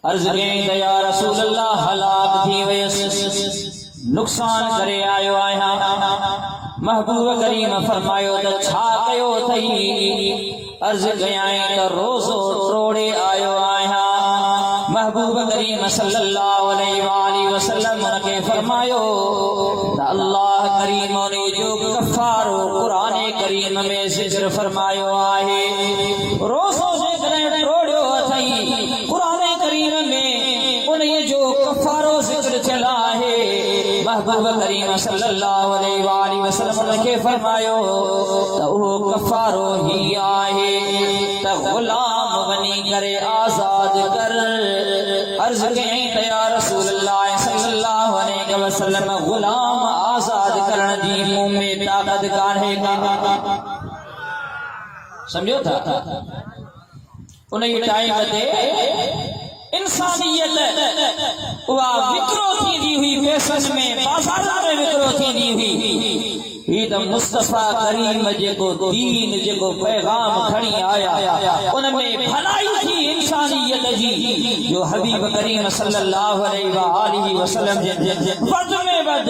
अर्ज कई त या रसूल अल्लाह हलाक थी वयस नुकसान करे आयो आया। महबूब करीम फरमायो त छा कयो थई? अर्ज कयाई त रोज़ो टोड़े आयो आया। महबूब करीम सल्लल्लाहु अलैहि वसल्लम उनके फरमायो त अल्लाह करीम ने जो कफारो कुरान करीम में जिक्र फरमायो आहे। रोज़ो जेकॾहिं टोड़ियो अथई कुरान करीम में उन जो कफारो जिक्र चला है। महबूब करीम सल्लल्लाहु अलैहि वसल्लम उनके फरमायो त उहो कफारो ही आहे त गुलाम बनी करे आजाद कर। अर्ज कई त या रसूल अल्लाह सल्लल्लाहु अलैहि वसल्लम गुलाम आजाद करण जी मुंह में ताकत कान्हे का। समझो था उन टाइम ते इंसानियत उहा विक्रो थींदी हुई, फैशन में बाजार में विक्रो थींदी हुई। ही त मुस्तफा करीम जेको दीन जेको पैगाम खणी आया उनमें भलाई थी इंसानियत जी, जो हबीब करीम सल्लल्लाहु अलैहि वसल्लम जे वद में वद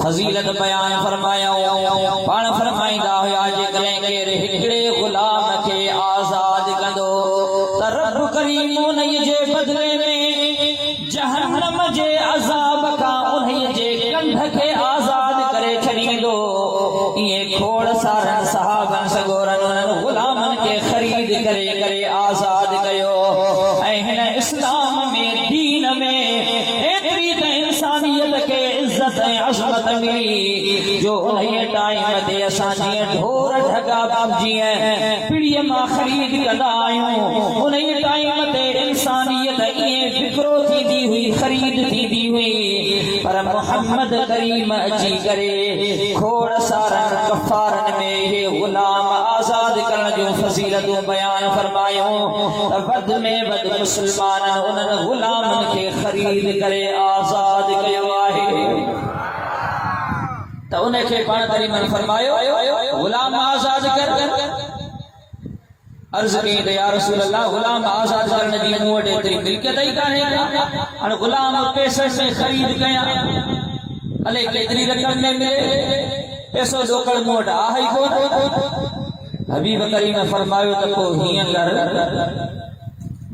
फजीलत बयान फरमाया। पाण फरमाईंदा हुआ जेकॾहिं केर हिकिड़े गुलाम खे आज़ाद कंदो त रब करीम उन जे बदले में जहन्नम जे अज़ाब खां उन जे कंध खे आज़ाद करे छॾींदो। इएं खोड़ सारनि सहाबनि सगोरनि उन्हनि गुलामनि खे ख़रीद करे करे आज़ाद कयो। ऐं हिन इस्लाम में दीन में एतिरी त इंसानियत खे इज़त ऐं अज़मत मिली जो उन टाइम ते असां जीअं ढोर ढगा जीअं पीढ़ीअ मां ख़रीद कंदा आहियूं, उन टाइम ते इंसानियत ईअं विक्रो थींदी हुई, ख़रीद थींदी हुई। पर मोहम्मद करीम अची करे खोड़ सारनि कफ़ारनि में ये गुलाम आज़ाद करण जो फज़ीलतूं बयान फरमायो त वध में वध मुस्लमान उन्हनि गुलामनि खे ख़रीद करे आज़ाद कयो आहे। त उनखे पाण करीम फरमायो गुलाम आज़ाद कर। अर्ज कई त या रसूल अल्लाह गुलाम आज़ाद करण जी मूं वटि एतिरी मिल्कियत ई कान्हे। हाणे गुलाम पैसे से ख़रीद कयां अले केतिरी रक़म में मिले, पैसो ॾोकड़ मूं वटि आहे ई कोन। हबीब करीम फरमायो त पोइ हीअं कर,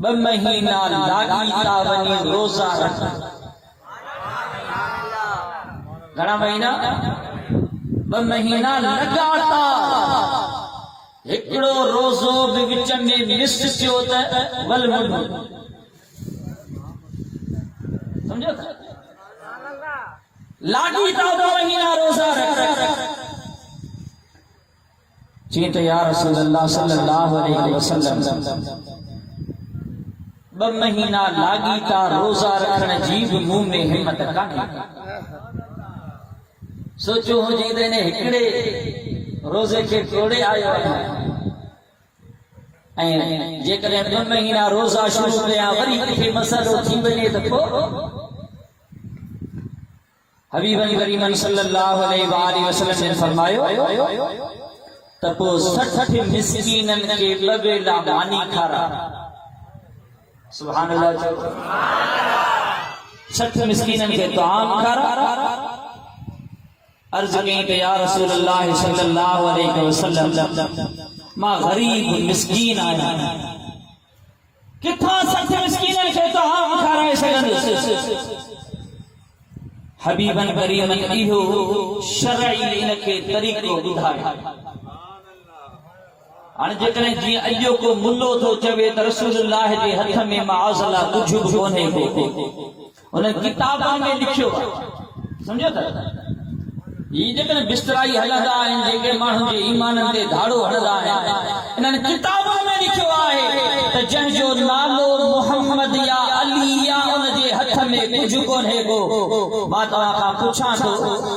2 महीना लाॻीता वञी रोज़ा रख। घणा महीना? 2 महीना लगातार हिकिड़ो रोज़ो बि विच में मिस थियो त वल मुंड। समझो था? लाॻीता 2 महीना रोज़ा रख। चई त या रसूल अल्लाह सल्लल्लाहु अलैहि वसल्लम 2 महीना लाॻीता रोज़ा रखण जी बि मूं में हिम्मत कान्हे। सोचो हुजे त हिन हिकिड़े रोज़े खे टोड़े आयो आहे ऐं जेकॾहिं 2 महीना रोज़ा शुरू कयां वरी किथे मसइलो थी वञे त पोइ हबीब करीम सल्लल्लाहु अलैहि वसल्लम ने फरमायो त पोइ 60 मिस्कीननि खे 2 वेला मानी खारा। सुभान अल्लाह। 60 मिस्कीननि खे तआम खारा। अर्ज कई त या रसूल अल्लाह सल्लल्लाहु अलैहि वसल्लम मां गरीब मिस्कीन आहियां, किथां 60 मिस्कीननि खे तआम खाराए सघंदुसि। हबीबन करीम इहो शरई इनखे तरीक़ो ॿुधायो। हाणे जेकॾहिं जीअं अॼो को मुल्लो थो चवे त रसूलुल्लाह जे हथ में माअज़ल्लाह कुझु बि कोन्हे को, उन किताबनि में लिखियो आहे। सम्झो था? ये जेकॾहिं बिस्तराई हलंदा आहिनि, जेके माण्हुनि जे ईमाननि ते धाड़ो हणंदा आहिनि, इन्हनि किताबनि में लिखियो आहे त जंहिंजो नालो मुहम्मद या अली या उन जे हथ में कुझु कोन्हे को। मां तव्हां खां पुछां थो,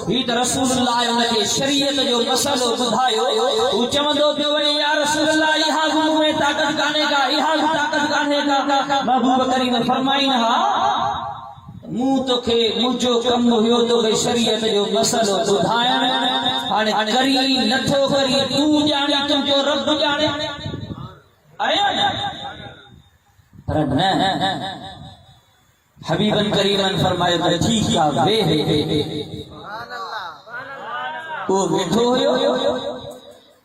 ही त रसूलुल्लाह उनखे शरीयत जो मसइलो ॿुधायो, हू चवंदो पियो वञे या रसूलुल्लाह इहा मूं में ताक़त कान्हे का, इहा बि ताक़त कान्हे का। महबूब करीम फरमाईनि हा मूं तोखे मुंहिंजो कमु हुयो तोखे शरीयत जो मसइलो ॿुधाइण। हाणे करी नथो करी तूं ॼाणे, तुंहिंजो रब ॼाणे। आया न पर न हबीबन करीमन फरमायो त ठीक आ वे वो वेठो हुयो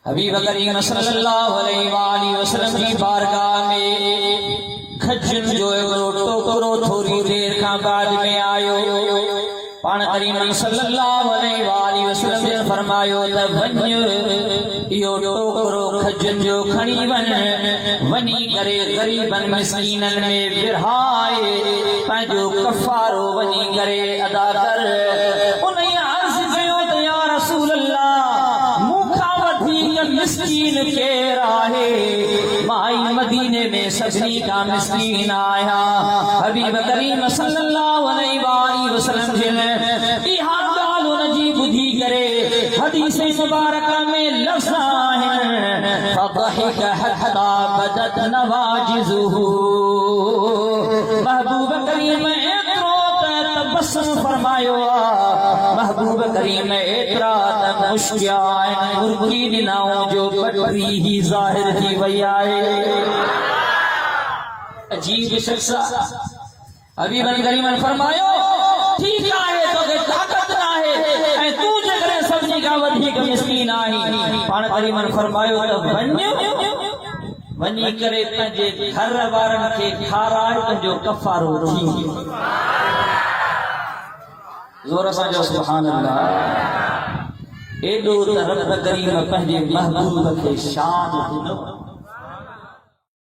हबीब करीम सल्लल्लाहु अलैहि वसल्लम की बारगाह में खजन जो टोकरो थोड़ी देर का बाद में आयो पाण करीम सल्लल्लाहु अलैहि वसल्लम ने फरमायो त वञ इहो टोकरो खजन जो खणी वञी करे गरीबन मिस्कीनन में विरहाए पंहिंजो कफ़ारो वञी करे अदा कर उन अर्ज़ कयो त या रसूल अल्लाह मूंखां वधीक मिस्कीन केर आहे माई मदीने में सजनी का मिस्कीन आया हबीब करीम सल्लल्लाहु अलैहि वसल्लम जिने इहा ॻाल्हि उन जी ॿुधी करे हदीस मुबारक में लफ़्ज़ आहिनि फضحك حتى بدت نواجذه महबूब करीम एतिरो त तबस्सुम फरमायो महबूब करीम एतिरा त मुश्किया आहिनि मुर्गी ॾिनाऊं जो पटरी ही ज़ाहिर थी वई आहे अजीब शख्स हबीबन करीमन फरमायो ठीक आहे तोखे ताक़त नाहे ऐं तूं जेकॾहिं सभिनी खां वधीक मिस्कीन आहीं पाण करीमन फरमायो त वञी करे पंहिंजे घर वारनि खे खाराए तुंहिंजो कफ़ारो थी ज़ोर सां चओ सुभान अल्लाह एॾो त रब करीम पंहिंजे महबूब खे शान ॾिनो